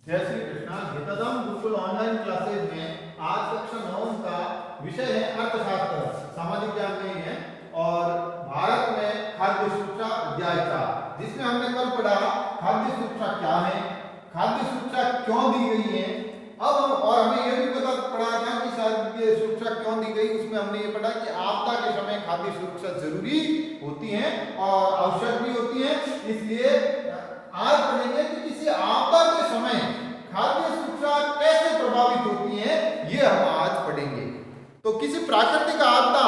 जय Shri Krishna. गीताधाम Gurukul online classes में आज कक्षा 9 का विषय है अर्थशास्त्र, सामाजिक ज्ञान में ही है, और भारत में खाद्य सुरक्षा अध्याय 4, जिसमें हमने कल पढ़ा खाद्य सुरक्षा क्या है, खाद्य सुरक्षा क्यों दी गई है। अब हम और हमें यह भी पता पड़ा था कि खाद्य सुरक्षा क्यों दी गई, उसमें हमने ये पढ़ा कि आपदा के समय खाद्य सुरक्षा जरूरी होती है और आवश्यक भी होती है। इसलिए आज पढ़ेंगे कि किसी आपदा के समय खाद्य सुरक्षा कैसे प्रभावित होती है, ये हम आज पढ़ेंगे। तो किसी प्राकृतिक आपदा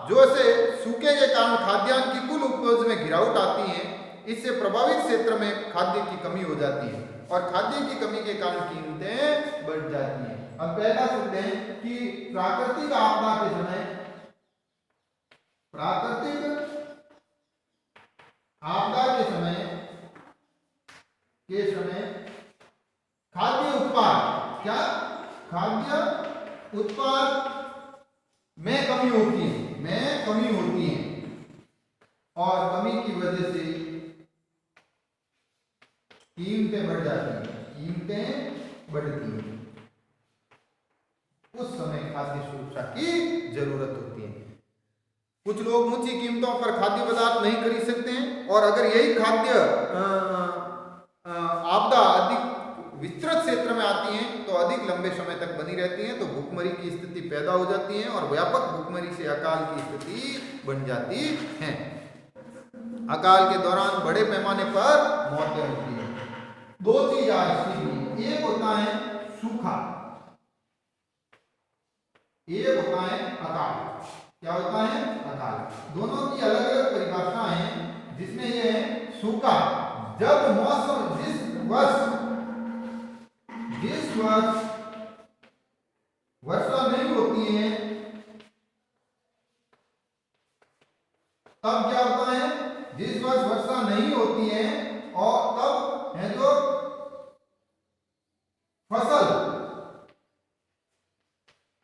जैसे सूखे के कारण खाद्यान्न की कुल उपज में गिरावट आती है, इससे प्रभावित क्षेत्र में खाद्य की कमी हो जाती है और खाद्य की कमी के कारण कीमतें बढ़ जाती हैं। अब पहला सुनते हैं कि प्राकृतिक आपदा के समय, प्राकृतिक आपदा के समय खाद्य उत्पाद, क्या खाद्य उत्पाद में कमी होती है, और कमी की वजह से कीमतें बढ़ जाती हैं, कीमतें बढ़ती हैं। उस समय खाद्य सुरक्षा की जरूरत होती है। कुछ लोग ऊंची कीमतों पर खाद्य पदार्थ नहीं खरीद सकते हैं, और अगर यही खाद्य आपदा अधिक विस्तृत क्षेत्र में आती है तो अधिक लंबे समय तक बनी रहती है, तो भूखमरी की स्थिति पैदा हो जाती है और व्यापक भूखमरी से अकाल की स्थिति बन जाती है। अकाल के दौरान बड़े पैमाने पर मौतें होती हैं। दो चीज आज सीखनी, एक होता है सूखा, एक होता है अकाल। क्या होता है? अकाल। दोनों की अलग अलग परिभाषाएं हैं, जिसमें यह है सूखा, जब मौसम जिस वर्ष वर्षा नहीं होती है तब क्या होता है, जिस वर्ष वर्षा नहीं होती है और तब है जो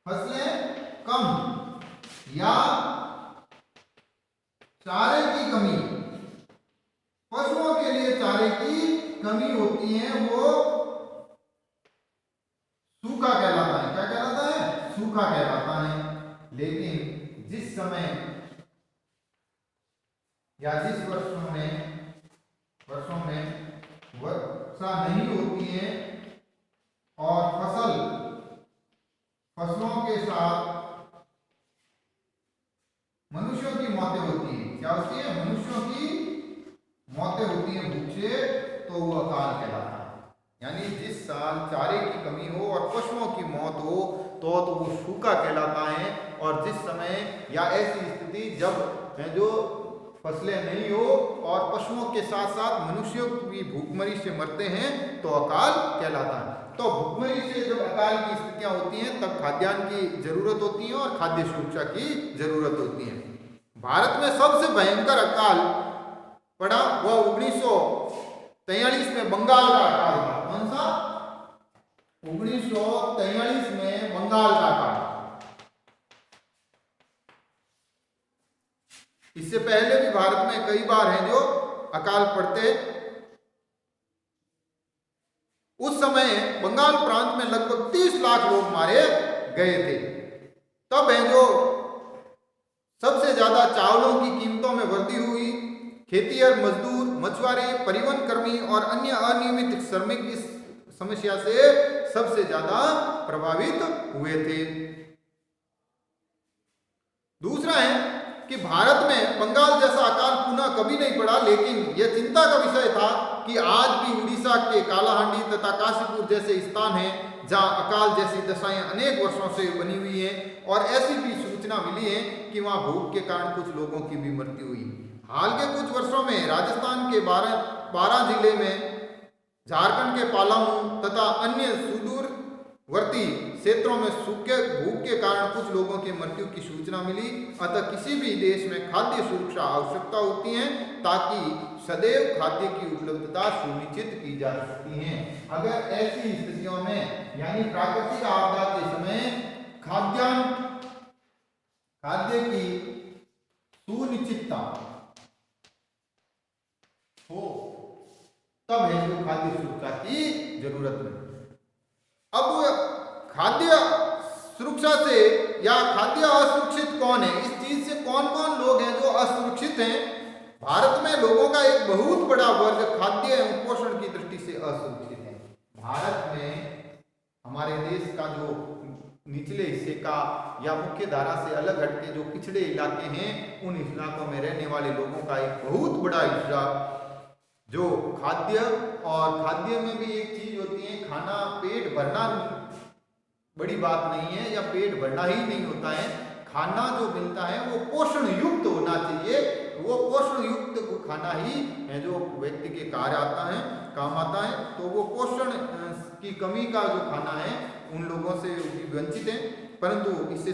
फसलें कम या चारे की कमी, पशुओं के लिए चारे की कमी होती है, वो सूखा कहलाता है। क्या कहलाता है? सूखा कहलाता है। लेकिन जिस समय या जिस वर्षों में वर्षा नहीं होती है और फसलों के साथ मनुष्यों की मौतें होती है, क्या होती है? मनुष्यों की मौतें होती है भूख से, तो वो अकाल कहलाता है। यानी जिस साल चारे की कमी हो और पशुओं की मौत हो तो वो सूखा कहलाता है, और जिस समय या ऐसी स्थिति जब जो फसलें नहीं हो और पशुओं के साथ साथ मनुष्यों भी भूखमरी से मरते हैं तो अकाल कहलाता है। तो भूखमरी से जब अकाल की स्थितियां होती हैं तब खाद्यान्न की जरूरत होती है और खाद्य सुरक्षा की जरूरत होती है। भारत में सबसे भयंकर अकाल पड़ा वह 1943 में बंगाल का अकाल था। कौन सा? 1943 में बंगाल का अकाल। इससे पहले भी भारत में कई बार हैं जो अकाल पड़ते। उस समय बंगाल प्रांत में लगभग 30 लाख लोग मारे गए थे। तब है जो सबसे ज्यादा चावलों की कीमतों में वृद्धि हुई। खेतिहर मजदूर, मछुआरे, परिवहन कर्मी और अन्य अनियमित श्रमिक इस समस्या से सबसे ज्यादा प्रभावित हुए थे। दूसरा है कि भारत में बंगाल जैसा अकाल पुनः कभी नहीं पड़ा, लेकिन यह चिंता का विषय था कि आज भी उड़ीसा के कालाहांडी तथा काशीपुर जैसे स्थान हैं जहां अकाल जैसी दशाएं अनेक वर्षों से बनी हुई हैं, और ऐसी भी सूचना मिली है कि वहां भूख के कारण कुछ लोगों की भी मृत्यु हुई। हाल के कुछ वर्षों में राजस्थान के 12 जिले में, झारखंड के पालामू तथा अन्य सुदूरवर्ती क्षेत्रों में सूखे भूख के कारण कुछ लोगों की मृत्यु की सूचना मिली। अतः किसी भी देश में खाद्य सुरक्षा आवश्यकता होती है ताकि सदैव खाद्य की उपलब्धता सुनिश्चित की जा सकती है। अगर ऐसी स्थितियों में यानी प्राकृतिक आपदा के समय खाद्य की सुनिश्चितता हो तब है जो खाद्य सुरक्षा की जरूरत है। खाद्य सुरक्षा से या खाद्य असुरक्षित कौन है, इस चीज से कौन कौन लोग हैं जो असुरक्षित हैं। भारत में लोगों का एक बहुत बड़ा वर्ग खाद्य एवं पोषण की दृष्टि से असुरक्षित है। भारत में हमारे देश का जो निचले हिस्से का या मुख्य धारा से अलग हटके जो पिछड़े इलाके हैं, उन इलाकों में रहने वाले लोगों का एक बहुत बड़ा हिस्सा जो खाद्य, और खाद्य में भी एक चीज होती है, खाना पेट भरना बड़ी बात नहीं है या पेट भरना ही नहीं होता है। खाना जो मिलता है वो पोषण युक्त होना चाहिए, वो पोषण युक्त खाना ही है जो व्यक्ति के कार्य आता है, काम आता है। तो वो पोषण की कमी का जो खाना है उन लोगों से वंचित है। परंतु इससे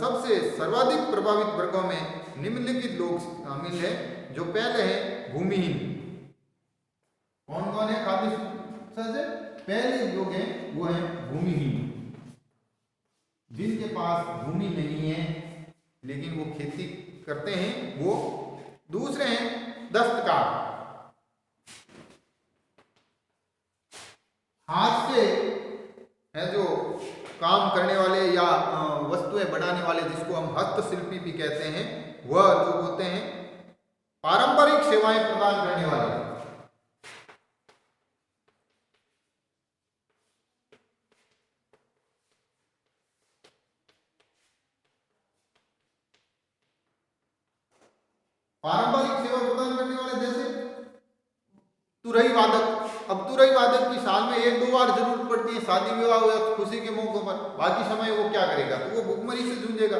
सबसे सर्वाधिक प्रभावित वर्गों में निम्नलिखित लोग शामिल है। जो पहले है भूमिहीन। कौन कौन है खाद्य सुरक्षा से पहले लोग हैं वो है भूमिहीन, जिनके पास भूमि नहीं है लेकिन वो खेती करते हैं वो। दूसरे हैं दस्तकार, हाथ से है जो काम करने वाले या वस्तुएं बनाने वाले, जिसको हम हस्तशिल्पी भी कहते हैं, वह लोग होते हैं। पारंपरिक सेवाएं प्रदान करने वाले, पारंपरिक सेवा प्रदान करने वाले जैसे तुरई वादक। अब तुरई वादक की साल में 1-2 बार जरूरत पड़ती है, शादी विवाह या खुशी के मौकों पर, बाकी समय वो क्या करेगा, तो वो भूखमरी से जूझेगा।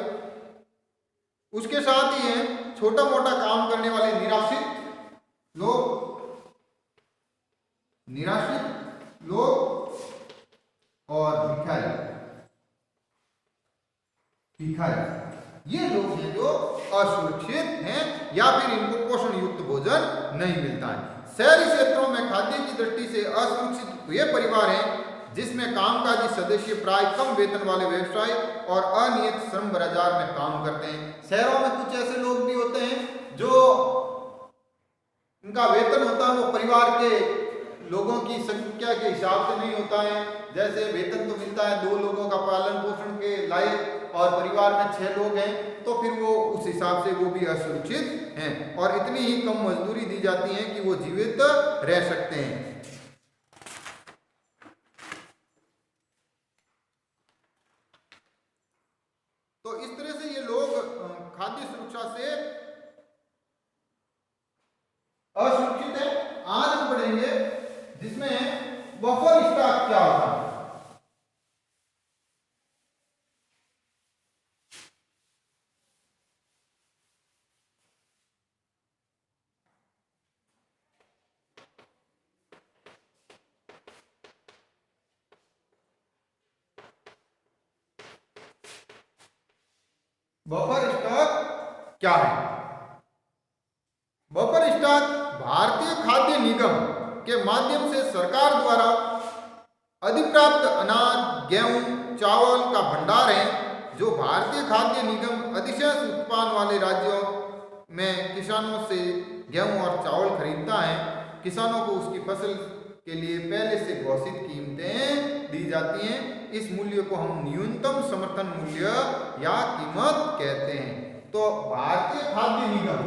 उसके साथ ही है छोटा मोटा काम करने वाले निराश्रित लोग और भिखारी। ये लोग हैं जो असुरक्षित हैं या फिर इनको पोषण युक्त भोजन नहीं मिलता है। शहरी क्षेत्रों में खाद्य की दृष्टि से असुरक्षित वे परिवार हैं जिसमें कामकाजी सदस्य प्राय कम वेतन वाले व्यवसाय और अनियमित श्रम बाजार में काम करते हैं। शहरों में कुछ ऐसे लोग भी होते हैं जो उनका वेतन होता है वो परिवार के लोगों की संख्या के हिसाब से नहीं होता है। जैसे वेतन तो मिलता है 2 लोगों का पालन पोषण के लायक और परिवार में 6 लोग हैं, तो फिर वो उस हिसाब से वो भी असुरक्षित हैं और इतनी ही कम मजदूरी दी जाती है कि वो जीवित रह सकते हैं। तो इस तरह से ये लोग खाद्य सुरक्षा से असुरक्षित है। आज हम पढ़ेंगे जिसमें बफर स्टॉक क्या होता है। बफर स्टॉक क्या है? बफर स्टॉक भारतीय खाद्य निगम के माध्यम से सरकार द्वारा अधिप्राप्त अनाज, गेहूं, चावल का भंडार है जो भारतीय खाद्य निगम अधिशेष उत्पादन वाले राज्यों में किसानों से गेहूं और चावल खरीदता है। किसानों को उसकी फसल के लिए पहले से घोषित कीमतें दी जाती हैं। इस मूल्य को हम न्यूनतम समर्थन मूल्य या कीमत कहते हैं। तो भारतीय खाद्य निगम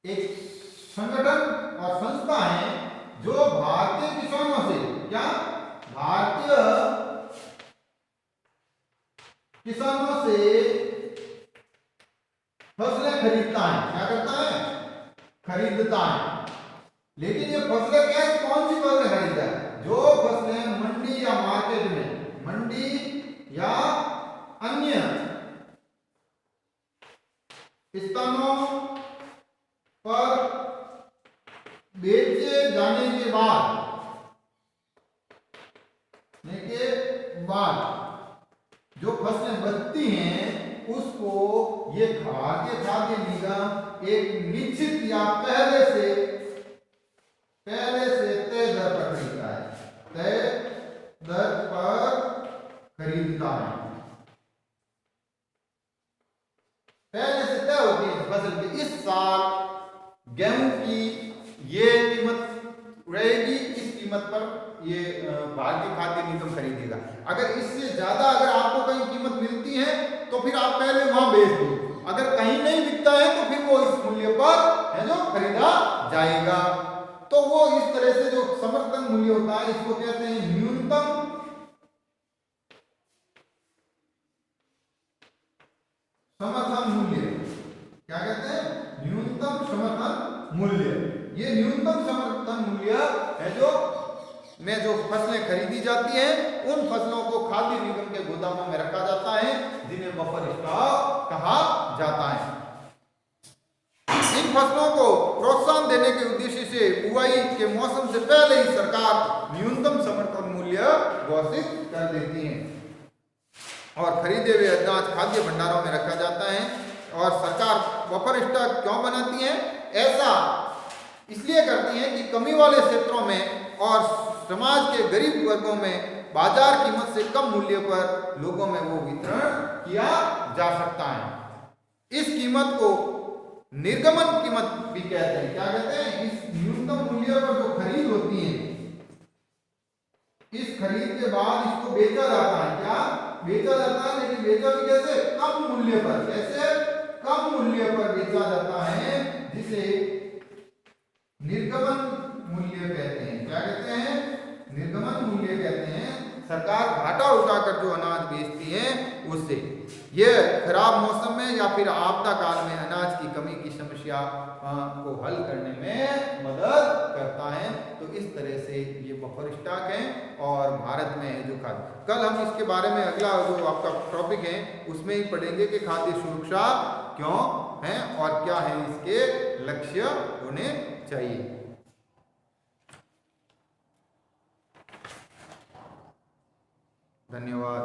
एक संगठन और संस्था है जो भारतीय किसानों से फसलें खरीदता है। क्या करता है? खरीदता है। लेकिन ये फसलें कौन सी फसलें खरीदता है? जो फसलें मंडी या मार्केट में, मंडी या अन्य स्थानों पर बेचे जाने के बाद जो फसलें बचती हैं उसको ये भारतीय खाद्य निगम एक निश्चित या पहले से तय दर पर खरीदता है। तय दर पर खरीदता है। पहले से तय होती है फसल की इस साल गेहूं की ये कीमत रहेगी, इस कीमत पर ये भारतीय खाद्य निगम खरीदेगा। अगर इससे ज्यादा अगर आपको कहीं कीमत मिलती है तो फिर आप पहले वहां बेच दो, अगर कहीं नहीं बिकता है तो फिर वो इस मूल्य पर है जो खरीदा जाएगा। तो वो इस तरह से जो समर्थन मूल्य होता है इसको कहते हैं न्यूनतम समर्थन मूल्य। क्या कहते हैं? न्यूनतम समर्थन मूल्य। ये न्यूनतम समर्थन मूल्य है जो में जो फसलें खरीदी जाती हैं उन फसलों को खाद्य निगम के गोदामों में रखा जाता है, जिन्हें बफर स्टॉक कहा जाता है। इन फसलों को प्रोत्साहन देने के उद्देश्य से बुआई के मौसम से पहले ही सरकार न्यूनतम समर्थन मूल्य घोषित कर देती है और खरीदे हुए अनाज खाद्य भंडारों में रखा जाता है। और सरकार बफर स्टॉक क्यों बनाती है? ऐसा इसलिए करती है कि कमी वाले क्षेत्रों में और समाज के गरीब वर्गों में बाजार कीमत से कम मूल्य पर लोगों में वो वितरण किया जा सकता है। इस कीमत को निर्गमन कीमत भी कहते हैं। क्या कहते हैं? इस न्यूनतम मूल्य पर जो खरीद होती है, इस खरीद के बाद इसको बेचा जाता है। क्या बेचा जाता है? लेकिन बेचा भी कैसे? कम मूल्य पर। कैसे? कम मूल्य पर बेचा जाता है, जिसे निर्गमन मूल्य कहते हैं। क्या कहते हैं? निर्गमन मूल्य कहते हैं। सरकार घाटा उठाकर जो अनाज बेचती है उससे यह खराब मौसम में या फिर आपदा काल में अनाज की कमी की समस्या को हल करने में मदद करता है। तो इस तरह से ये बफर स्टॉक है और भारत में है जो खाद्य। कल हम इसके बारे में अगला जो आपका टॉपिक है उसमें ही पढ़ेंगे कि खाद्य सुरक्षा क्यों है और क्या है इसके लक्ष्य होने चाहिए। धन्यवाद।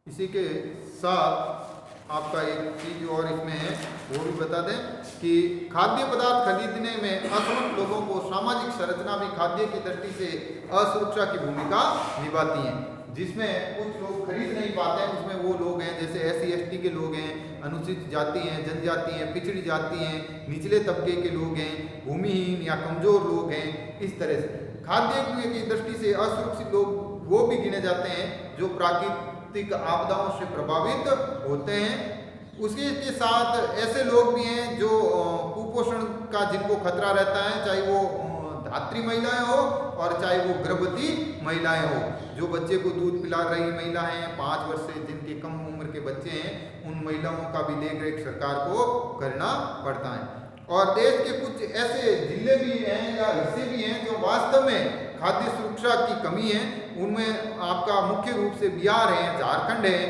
इसी के साथ आपका एक चीज और इसमें है वो भी बता दें कि खाद्य पदार्थ खरीदने में असमर्थ लोगों को सामाजिक संरचना भी खाद्य की दृष्टि से असुरक्षा की भूमिका निभाती है। जिसमें कुछ लोग खरीद नहीं पाते हैं, उसमें वो लोग हैं जैसे SC ST के लोग हैं, अनुसूचित जाति हैं, जनजाति हैं, पिछड़ी जाति हैं, निचले तबके के लोग हैं, भूमिहीन या कमजोर लोग हैं। इस तरह से खाद्य की दृष्टि से असुरक्षित लोग वो भी गिने जाते हैं जो प्राकृतिक आपदाओं से प्रभावित होते हैं। उसी के साथ ऐसे लोग भी हैं जो कुपोषण का जिनको खतरा रहता है, चाहे वो धात्री महिलाएं हो और चाहे वो गर्भवती महिलाएं हो। जो बच्चे को दूध पिला रही महिलाएं हैं, 5 वर्ष से जिनके कम उम्र के बच्चे हैं, उन महिलाओं का भी देख रेख सरकार को करना पड़ता है। और देश के कुछ ऐसे जिले भी हैं या हिस्से भी हैं जो वास्तव में खाद्य सुरक्षा की कमी है। उनमें आपका मुख्य रूप से बिहार है, झारखंड है,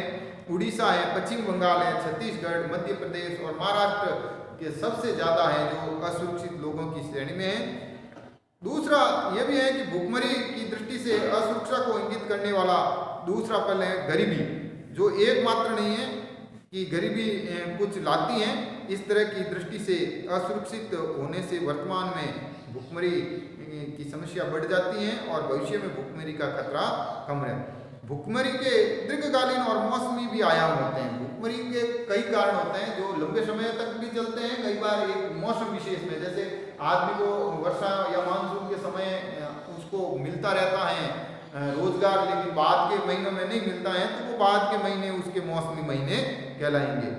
उड़ीसा है, पश्चिम बंगाल है, छत्तीसगढ़, मध्य प्रदेश और महाराष्ट्र के सबसे ज़्यादा हैं जो असुरक्षित लोगों की श्रेणी में है। दूसरा यह भी है कि भुखमरी की दृष्टि से असुरक्षा को इंगित करने वाला दूसरा पल है गरीबी, जो एकमात्र नहीं है कि गरीबी कुछ लाती है। इस तरह की दृष्टि से असुरक्षित होने से वर्तमान में भुखमरी की समस्या बढ़ जाती है और भविष्य में भुखमरी का खतरा कम रहता है। भुखमरी के दीर्घकालीन और मौसमी भी आयाम होते हैं। भुखमरी के कई कारण होते हैं जो लंबे समय तक भी चलते हैं। कई बार एक मौसम विशेष में, जैसे आदमी को वर्षा या मानसून के समय उसको मिलता रहता है रोजगार, लेकिन बाद के महीनों में नहीं मिलता है, तो वो बाद के महीने उसके मौसमी महीने कहलाएंगे।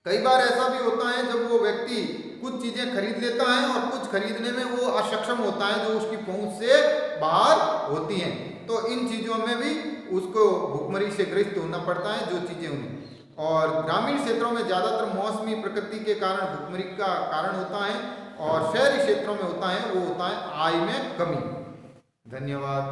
कई बार ऐसा भी होता है जब वो व्यक्ति कुछ चीजें खरीद लेता है और कुछ खरीदने में वो असक्षम होता है जो उसकी पहुंच से बाहर होती हैं। तो इन चीजों में भी उसको भुखमरी से ग्रस्त होना पड़ता है जो चीजें उन्हें। और ग्रामीण क्षेत्रों में ज्यादातर मौसमी प्रकृति के कारण भुखमरी का कारण होता है और शहरी क्षेत्रों में होता है वो होता है आय में कमी। धन्यवाद।